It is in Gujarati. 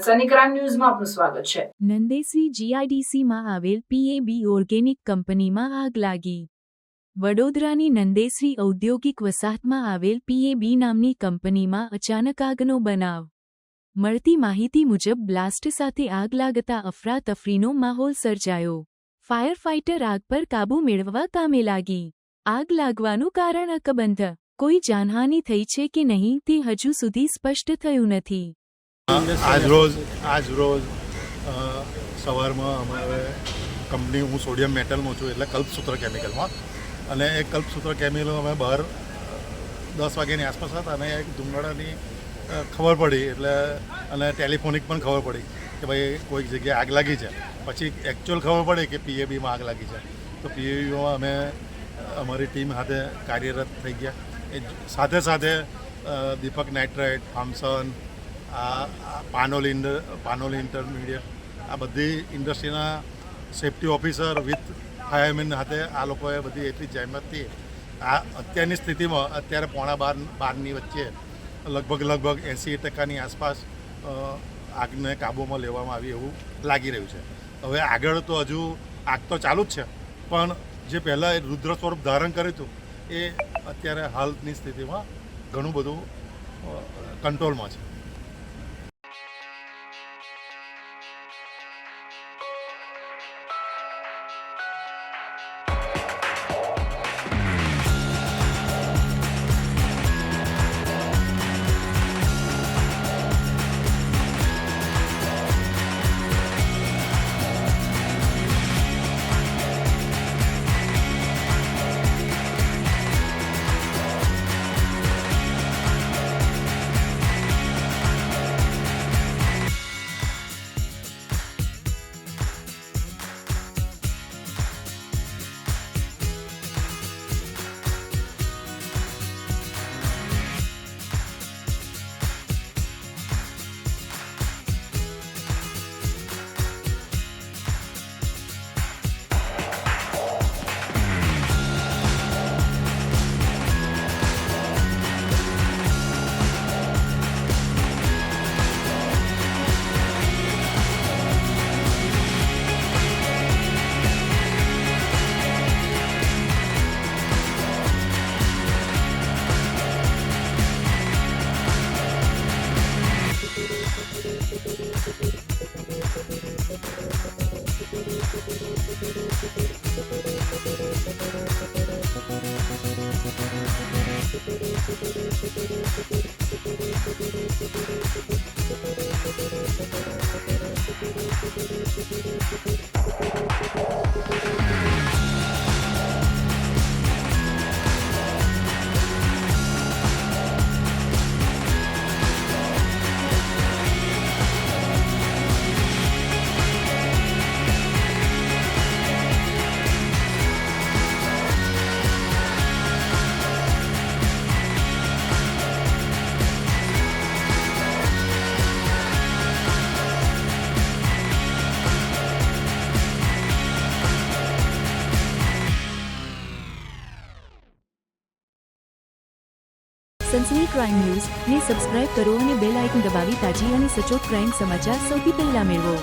સનસની ક્રાઇમ ન્યૂઝમાં આપનું સ્વાગત છે। નંદેસરી જીઆઈડીસીમાં આવેલ પીએબી ઓર્ગેનિક કંપનીમાં આગ લાગી। વડોદરાની નંદેસરી ઔદ્યોગિક વસાહતમાં આવેલ પીએબી નામની કંપનીમાં અચાનક આગનો બનાવ। મળતી માહિતી મુજબ બ્લાસ્ટ સાથે આગ લાગતા અફરાતફરીનો માહોલ સર્જાયો। ફાયર ફાઇટર આગ પર કાબૂ મેળવવા કામે લાગી। આગ લાગવાનું કારણ અકબંધ। કોઈ જાનહાનિ થઈ છે કે નહીં તે હજુ સુધી સ્પષ્ટ થયું નથી। આજરોજ સવારમાં અમારે કંપની હું સોડિયમ મેટલમાં છું એટલે કલ્પસૂત્ર કેમિકલમાં અને એ કલ્પસૂત્ર કેમિકલ અમે બહાર 10 વાગ્યાની આસપાસ હતા અને એક ધુમાડાની ખબર પડી એટલે અને ટેલિફોનિક પણ ખબર પડી કે ભાઈ કોઈક જગ્યાએ આગ લાગી છે। પછી એકચ્યુઅલ ખબર પડી કે પીએબીમાં આગ લાગી છે તો પીએબીમાં અમે અમારી ટીમ સાથે કાર્યરત થઈ ગયા। એ સાથે દીપક નાઇટ્રાઇટ, થામસન, પાનોલી ઇન્ટરમીડિયેટ આ બધી ઇન્ડસ્ટ્રીના સેફ્ટી ઓફિસર વિથ ફાયરમેન સાથે આ લોકોએ બધી એટલી જહેમતથી આ અત્યારની સ્થિતિમાં અત્યારે 11:30ની વચ્ચે લગભગ 80% આસપાસ આગને કાબૂમાં લેવામાં આવી એવું લાગી રહ્યું છે। હવે આગળ તો હજુ આગ તો ચાલુ જ છે પણ જે પહેલાં રુદ્ર સ્વરૂપ ધારણ કર્યું હતું એ અત્યારે હાલની સ્થિતિમાં ઘણું બધું કંટ્રોલમાં છે। સનસની ક્રાઇમ ન્યૂઝ ને સબસ્ક્રાઇબ કરો અને બેલ આઇકન દબાવી તાજી અને સચોટ ક્રાઇમ સમાચાર સૌથી પહેલા મેળવો।